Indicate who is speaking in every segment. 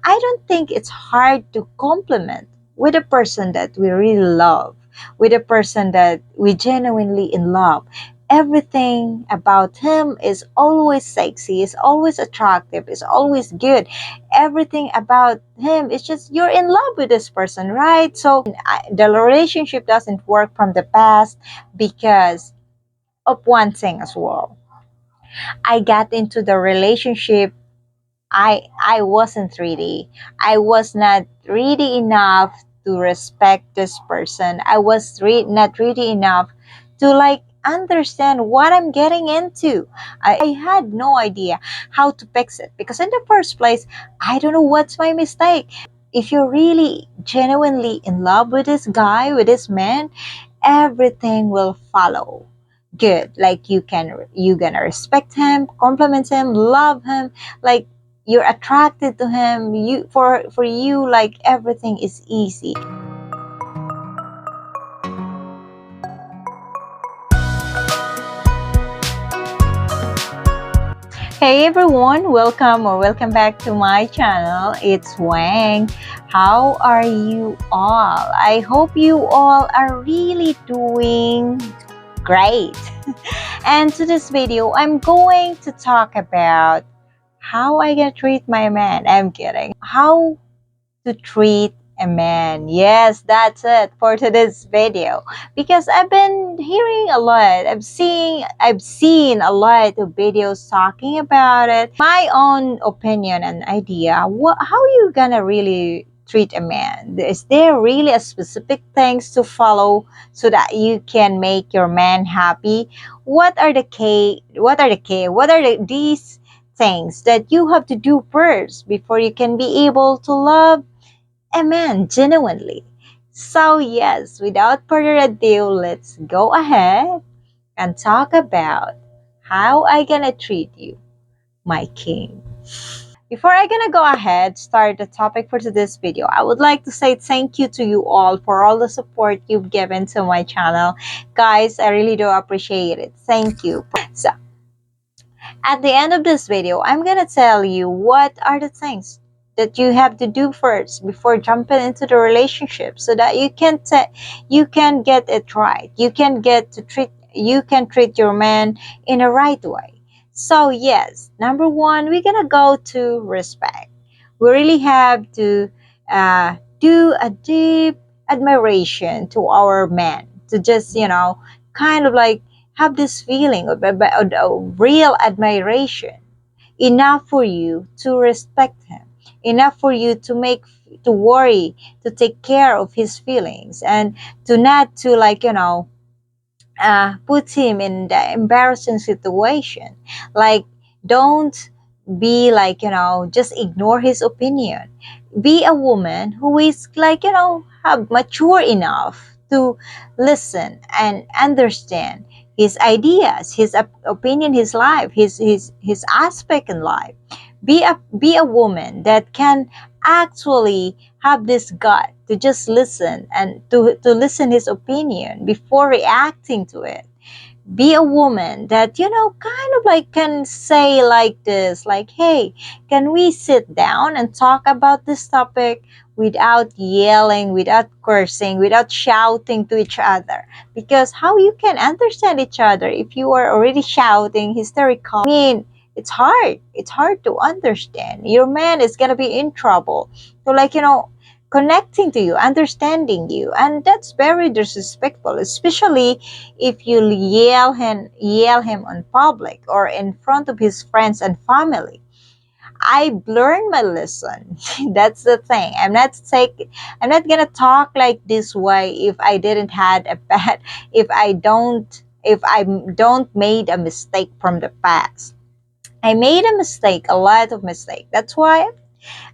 Speaker 1: I don't think it's hard to compliment with a person that we really love, with a person that we genuinely in love. Everything about him is always sexy, is always attractive, is always good. Everything about him is just you're in love with this person, right? So the relationship doesn't work from the past because of one thing as well. I got into the relationship. I wasn't ready. I was not ready enough to respect this person. I was not ready enough to like understand what I'm getting into. I had no idea how to fix it because in the first place, I don't know what's my mistake. If you're really genuinely in love with this guy, with this man, everything will follow good. Like you gonna respect him, compliment him, love him, like you're attracted to him. You for you, like everything is easy. Hey everyone, welcome back to my channel. It's Wang. How are you all? I hope you all are really doing great. And to this video, I'm going to talk about how I can treat my man. I'm kidding. How to treat a man. Yes, that's it for today's video. Because I've been hearing a lot. I've seen a lot of videos talking about it. My own opinion and idea. How you gonna really treat a man? Is there really a specific things to follow so that you can make your man happy? What are these things that you have to do first before you can be able to love a man genuinely? So, yes, without further ado, let's go ahead and talk about how I gonna treat you, my king. Before I gonna go ahead, start the topic for today's video, I would like to say thank you to you all for all the support you've given to my channel. Guys, I really do appreciate it. Thank you. So, at the end of this video, I'm gonna tell you what are the things that you have to do first before jumping into the relationship so that you can get it right. You can treat your man in a right way. So yes, number one, we're gonna go to respect. We really have to do a deep admiration to our man, to just kind of like have this feeling of real admiration, enough for you to respect him, enough for you to worry, to take care of his feelings, and to not to put him in the embarrassing situation. Like, don't be like, just ignore his opinion. Be a woman who is like, have mature enough to listen and understand his ideas, his opinion, his life, his aspect in life. Be a woman that can actually have this gut to just listen and to listen his opinion before reacting to it. Be a woman that kind of like can say like this, like, hey, can we sit down and talk about this topic without yelling, without cursing, without shouting to each other? Because how you can understand each other if you are already shouting, hysterical? I mean, it's hard to understand. Your man is gonna be in trouble. So like, connecting to you, understanding you, and that's very disrespectful, especially if you yell him on public or in front of his friends and family. I've learned my lesson. That's the thing. I'm not gonna talk like this way if I didn't had a bad if I don't made a mistake from the past. I made a mistake, a lot of mistake. That's why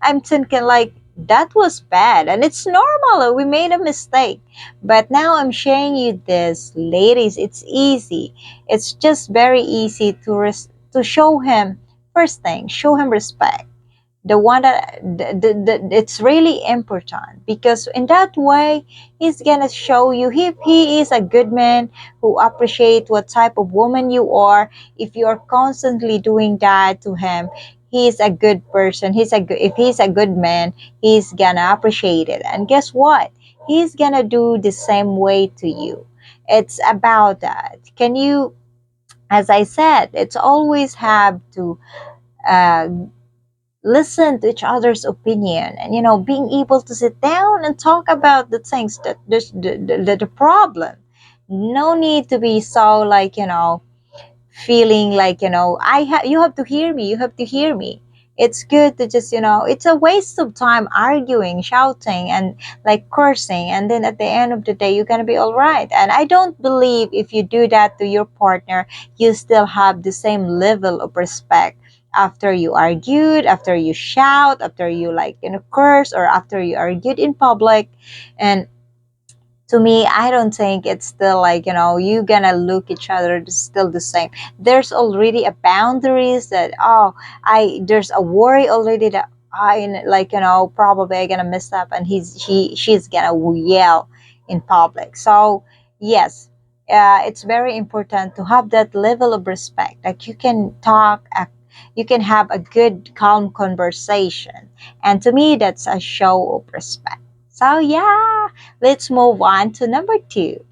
Speaker 1: I'm thinking like that was bad, and it's normal. We made a mistake, but now I'm sharing you this, ladies. It's easy. It's just very easy to show him. First thing, show him respect. The one that it's really important, because in that way he's gonna show you if he is a good man who appreciate what type of woman you are. If you are constantly doing that to him, he's a good person, if he's a good man, he's gonna appreciate it. And guess what? He's gonna do the same way to you. It's about that. Can you, as I said, it's always have to uh, listen to each other's opinion, and being able to sit down and talk about the things that the problem. No need to be so like feeling like you have to hear me, you have to hear me. It's good to just it's a waste of time arguing, shouting, and like cursing, and then at the end of the day you're gonna be all right. And I don't believe if you do that to your partner, you still have the same level of respect after you argued, after you shout, after you like curse, or after you argued in public. And to me, I don't think it's still like you gonna look each other still the same. There's already a boundaries that, oh, I there's a worry already that I like probably I gonna mess up, and she's gonna yell in public. So yes, it's very important to have that level of respect, like you can talk, you can have a good calm conversation. And to me, that's a show of respect. So yeah, let's move on to number two.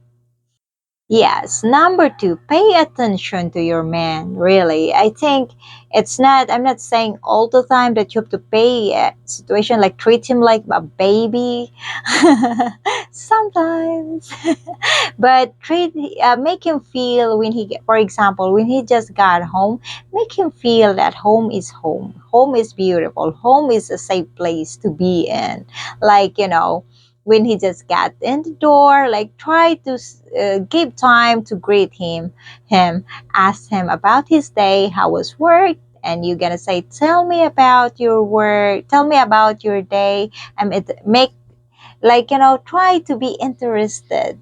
Speaker 1: Yes, number two, pay attention to your man. Really, I think it's not. I'm not saying all the time that you have to pay a situation like treat him like a baby. Sometimes, but make him feel when for example, when he just got home, make him feel that home is home. Home is beautiful. Home is a safe place to be in. Like when he just got in the door, like try to give time to greet him, ask him about his day, how was work, and you're gonna say, tell me about your work, tell me about your day. Make like try to be interested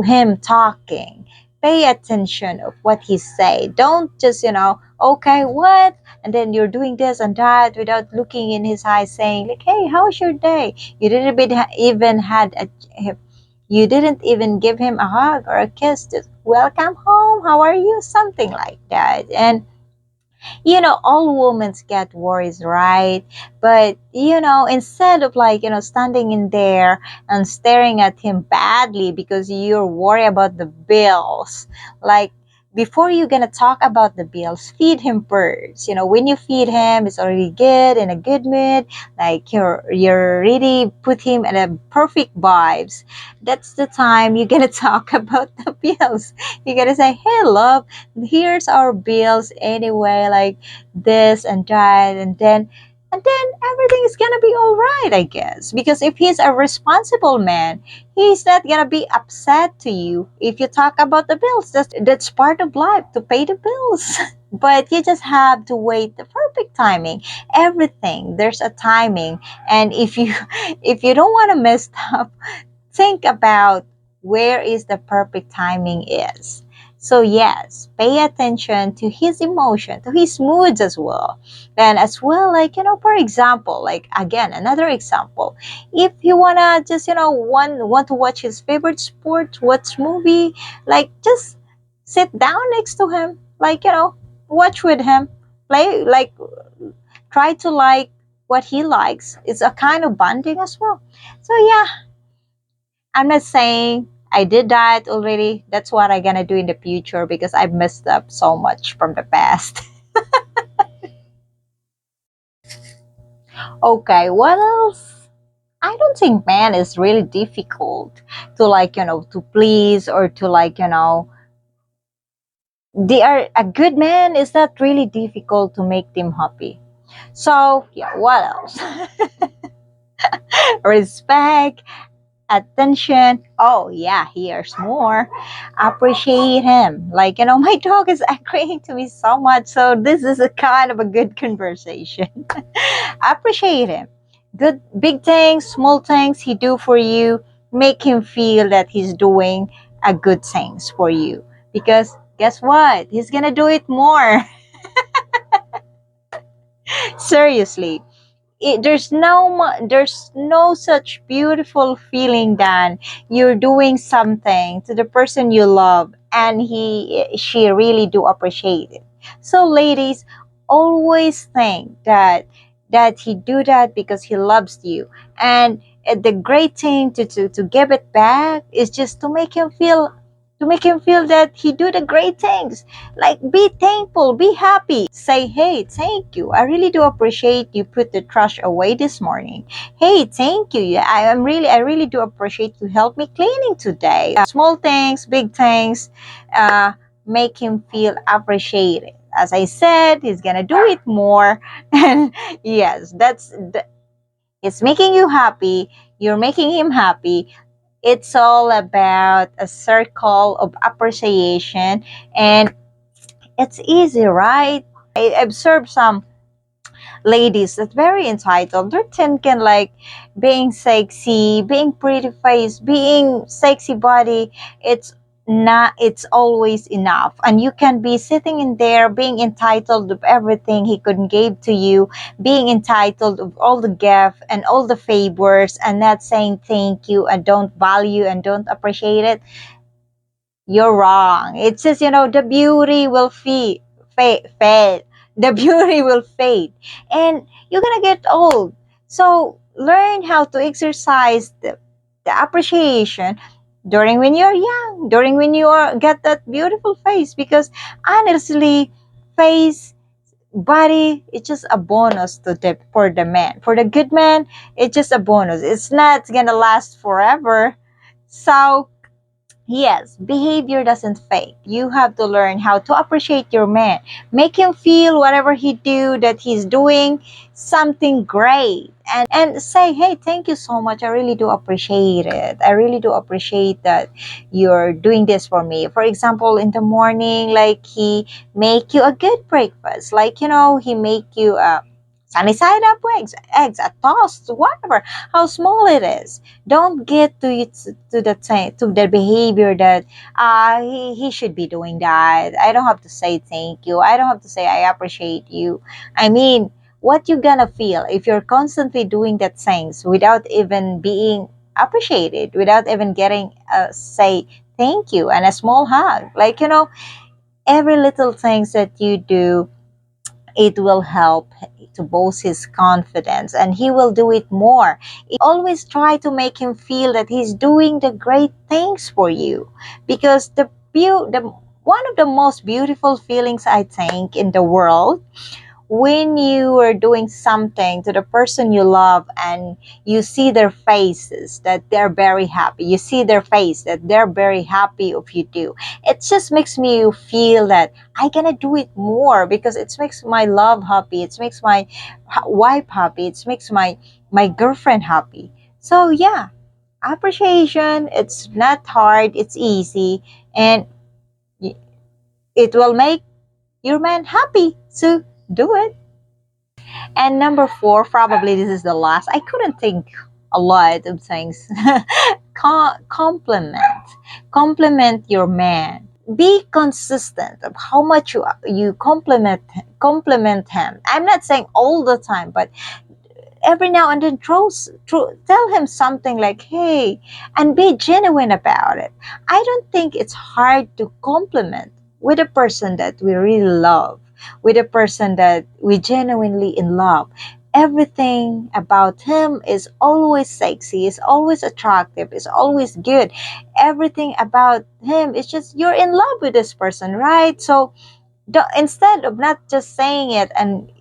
Speaker 1: him talking. Pay attention of what he say. Don't just okay, what, and then you're doing this and that without looking in his eyes, saying like, hey, how's your day? You didn't even had a you didn't even give him a hug or a kiss. Just welcome home, how are you, something like that. And all women get worries, right? But instead of like standing in there and staring at him badly because you're worried about the bills, like before you're gonna talk about the bills, feed him first. When you feed him, it's already good, in a good mood, like you're really put him in a perfect vibes. That's the time you're gonna talk about the bills. You're gonna say, hey love, here's our bills anyway, like this and that, and then everything is gonna be all right, I guess. Because if he's a responsible man, he's not gonna be upset to you if you talk about the bills. That's part of life, to pay the bills. But you just have to wait the perfect timing. Everything there's a timing, and if you don't want to mess up, think about where is the perfect timing is. So yes, pay attention to his emotion, to his moods as well. And as well, like, for example, like again, another example, if you wanna just, want to watch his favorite sport, watch movie, like just sit down next to him, like, watch with him, play, like try to like what he likes. It's a kind of bonding as well. So yeah, I'm not saying I did that already. That's what I'm gonna do in the future because I've messed up so much from the past. Okay, what else? I don't think man is really difficult to like, to please, or to like, they are a good man is not really difficult to make them happy. So yeah, what else? Respect, attention. Oh yeah, here's more. Appreciate him. Like, my dog is agreeing to me so much. So this is a kind of a good conversation. Appreciate him. Good big things, small things he do for you. Make him feel that he's doing a good things for you. Because guess what? He's gonna do it more. Seriously. There's no such beautiful feeling than you're doing something to the person you love, and she really do appreciate it. So ladies, always think that he do that because he loves you. And the great thing to give it back is just to make him feel that he do the great things. Like, be thankful, be happy, say, hey, thank you, I really do appreciate you put the trash away this morning. Hey, thank you, yeah, I really do appreciate you help me cleaning today. Small things, big things, uh, make him feel appreciated. As I said, he's gonna do it more. And yes, it's making you happy, you're making him happy. It's all about a circle of appreciation. And it's easy, right? I observed some ladies that very entitled. They're thinking like being sexy, being pretty face, being sexy body. It's not. It's always enough, and you can be sitting in there being entitled of everything he couldn't give to you, being entitled of all the gift and all the favors, and not saying thank you and don't value and don't appreciate it. You're wrong. It says, the beauty will fade. The beauty will fade. And you're going to get old. So learn how to exercise the appreciation during when you're young, during when you get that beautiful face. Because honestly, face, body, it's just a bonus for the man. For the good man, it's just a bonus. It's not going to last forever. So yes, behavior doesn't fade. You have to learn how to appreciate your man. Make him feel whatever he do that he's doing something great. And say, hey, thank you so much. I really do appreciate it. I really do appreciate that you're doing this for me. For example, in the morning, like he make you a good breakfast. Like, he make you a sunny side up eggs, a toast, whatever, how small it is. Don't get to the behavior that he should be doing that. I don't have to say thank you. I don't have to say I appreciate you. I mean, what you gonna feel if you're constantly doing that things without even being appreciated, without even getting a say thank you and a small hug? Like, every little things that you do, it will help to boost his confidence, and he will do it more. Always try to make him feel that he's doing the great things for you, because the one of the most beautiful feelings I think in the world, when you are doing something to the person you love and you see their faces that they're very happy, you see their face that they're very happy if you do, it just makes me feel that I gonna do it more, because it makes my love happy, it makes my wife happy, it makes my girlfriend happy. So yeah, appreciation, it's not hard, it's easy, and it will make your man happy, so do it. And number four, probably this is the last. I couldn't think a lot of things. Compliment. Compliment your man. Be consistent of how much you compliment him. I'm not saying all the time, but every now and then tell him something like, hey, and be genuine about it. I don't think it's hard to compliment with a person that we really love, with a person that we genuinely in love. Everything about him is always sexy, is always attractive, is always good. Everything about him is just, you're in love with this person, right? So instead of not just saying it and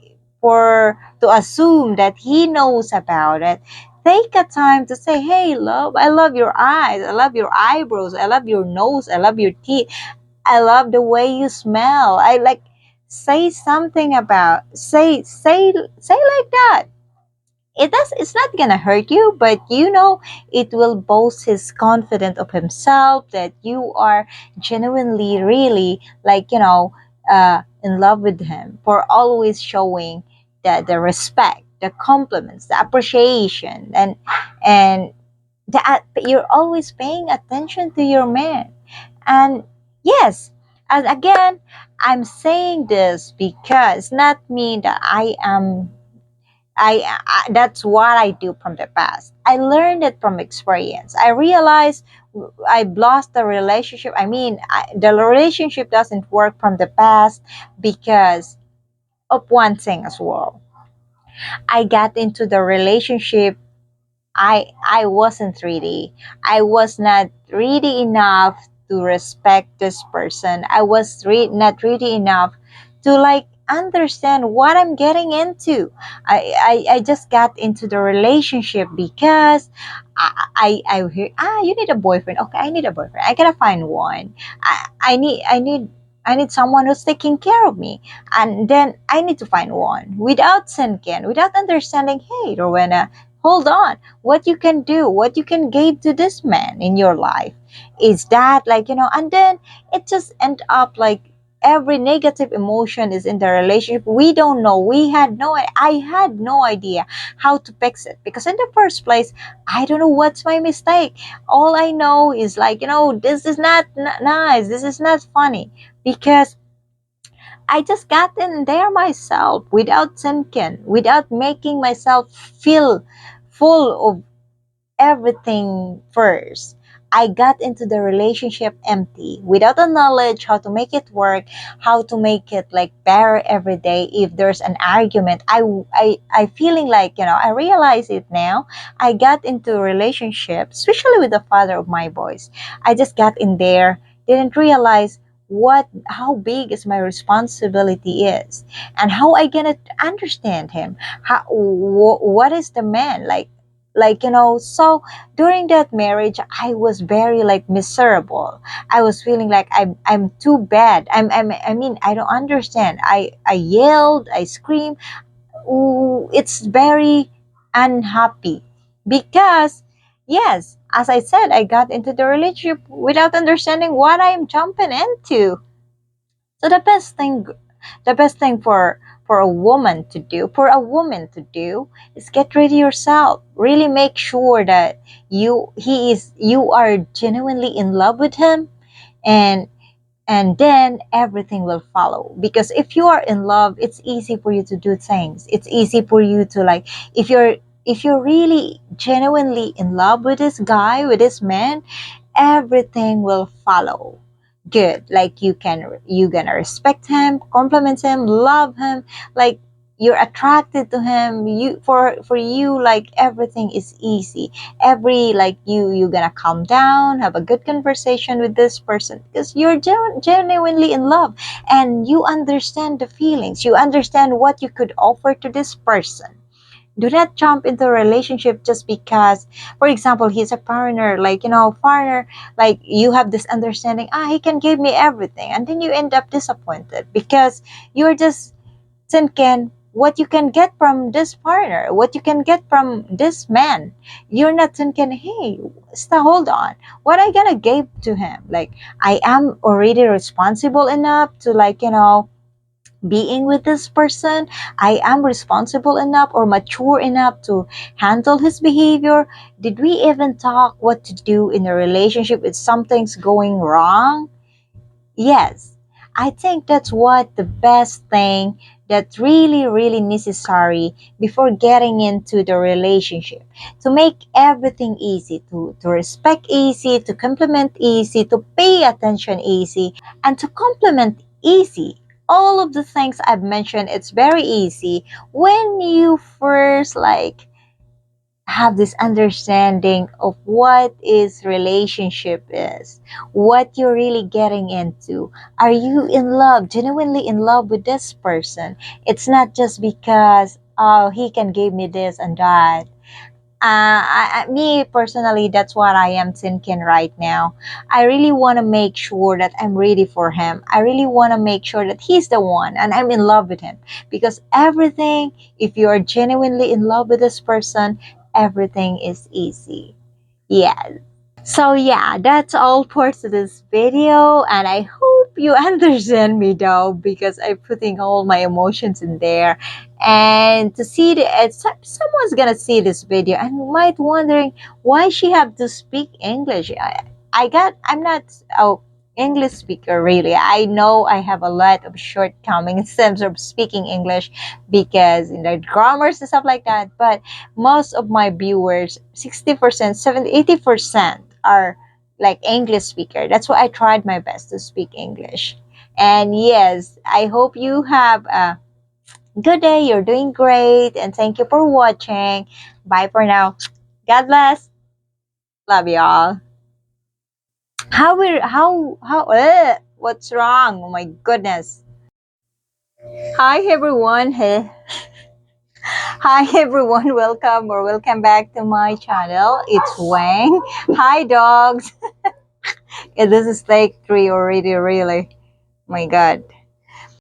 Speaker 1: for to assume that he knows about it, take a time to say, hey, love, I love your eyes, I love your eyebrows, I love your nose, I love your teeth, I love the way you smell. I like, say something about, say like that. It's not gonna hurt you, but it will boost his confidence of himself, that you are genuinely really, like, in love with him, for always showing the respect, the compliments, the appreciation, and that you're always paying attention to your man. And yes, and again, I'm saying this because not me that I that's what I do from the past. I learned it from experience. I realized I've lost the relationship. I mean, the relationship doesn't work from the past because of one thing as well. I got into the relationship. I wasn't ready. I was not ready enough to respect this person. I was not ready enough to like understand what I'm getting into. I just got into the relationship because I hear, you need a boyfriend. Okay, I need a boyfriend. I gotta find one. I need someone who's taking care of me, and then I need to find one without thinking, without understanding. Hey, Rowena, hold on. What you can do, what you can give to this man in your life, is that like, and then it just end up like every negative emotion is in the relationship. We don't know. I had no idea how to fix it, because in the first place, I don't know what's my mistake. All I know is like, this is not nice, this is not funny, because I just got in there myself without thinking, without making myself feel full of everything first. I got into the relationship empty, without the knowledge how to make it work, how to make it like better every day. If there's an argument, I feeling like, I realize it now. I got into a relationship, especially with the father of my boys. I just got in there, didn't realize how big is my responsibility is, and how I gonna understand him. What is the man like, so during that marriage, I was very like miserable. I was feeling like I'm too bad. I mean, I don't understand. I yelled, I screamed. Ooh, it's very unhappy, because yes, as I said, I got into the relationship without understanding what I'm jumping into. So the best thing for a woman to do is get ready yourself. Really make sure that you are genuinely in love with him, and then everything will follow. Because if you are in love, it's easy for you to do things. It's easy for you to like, if you're really genuinely in love with this guy, with this man, everything will follow good. Like, you gonna respect him, compliment him, love him, like you're attracted to him. For you, like everything is easy. Every like you gonna calm down, have a good conversation with this person, because you're genuinely in love, and you understand the feelings, you understand what you could offer to this person. Do not jump into a relationship just because, for example, he's a foreigner, like, foreigner, like you have this understanding, he can give me everything, and then you end up disappointed because you're just thinking what you can get from this foreigner, what you can get from this man. You're not thinking, hey, hold on, what I gonna give to him? Like, I am already responsible enough to, like, being with this person. I am responsible enough or mature enough to handle his behavior. Did we even talk what to do in a relationship if something's going wrong? Yes, I think that's what the best thing, that's really, really necessary before getting into the relationship. To make everything easy, to respect easy, to compliment easy, to pay attention easy, and to compliment easy. All of the things I've mentioned, it's very easy when you first like have this understanding of what is relationship is, what you're really getting into. Are you in love, genuinely in love with this person? It's not just because, oh, he can give me this and that. Me personally, that's what I am thinking right now. I really want to make sure that I'm ready for him. I really want to make sure that he's the one and I'm in love with him. Because everything, if you are genuinely in love with this person, everything is easy. Yeah. So yeah, that's all for today's video, and I hope you understand me though, because I'm putting all my emotions in there. And to see someone's gonna see this video and might wondering why she have to speak English. I'm not a English speaker really. I know I have a lot of shortcomings in terms of speaking English, because in the grammars and stuff like that. But most of my viewers, 60%, 70, 80% are like English speaker. That's why I tried my best to speak English. And yes, I hope you have Good day, you're doing great, and thank you for watching. Bye for now. God bless. Love y'all. What's wrong? Oh my goodness. Hi everyone. Hey. Hi everyone. Welcome back to my channel. It's Wang. Hi dogs. Yeah, this is take 3 already, really. My god.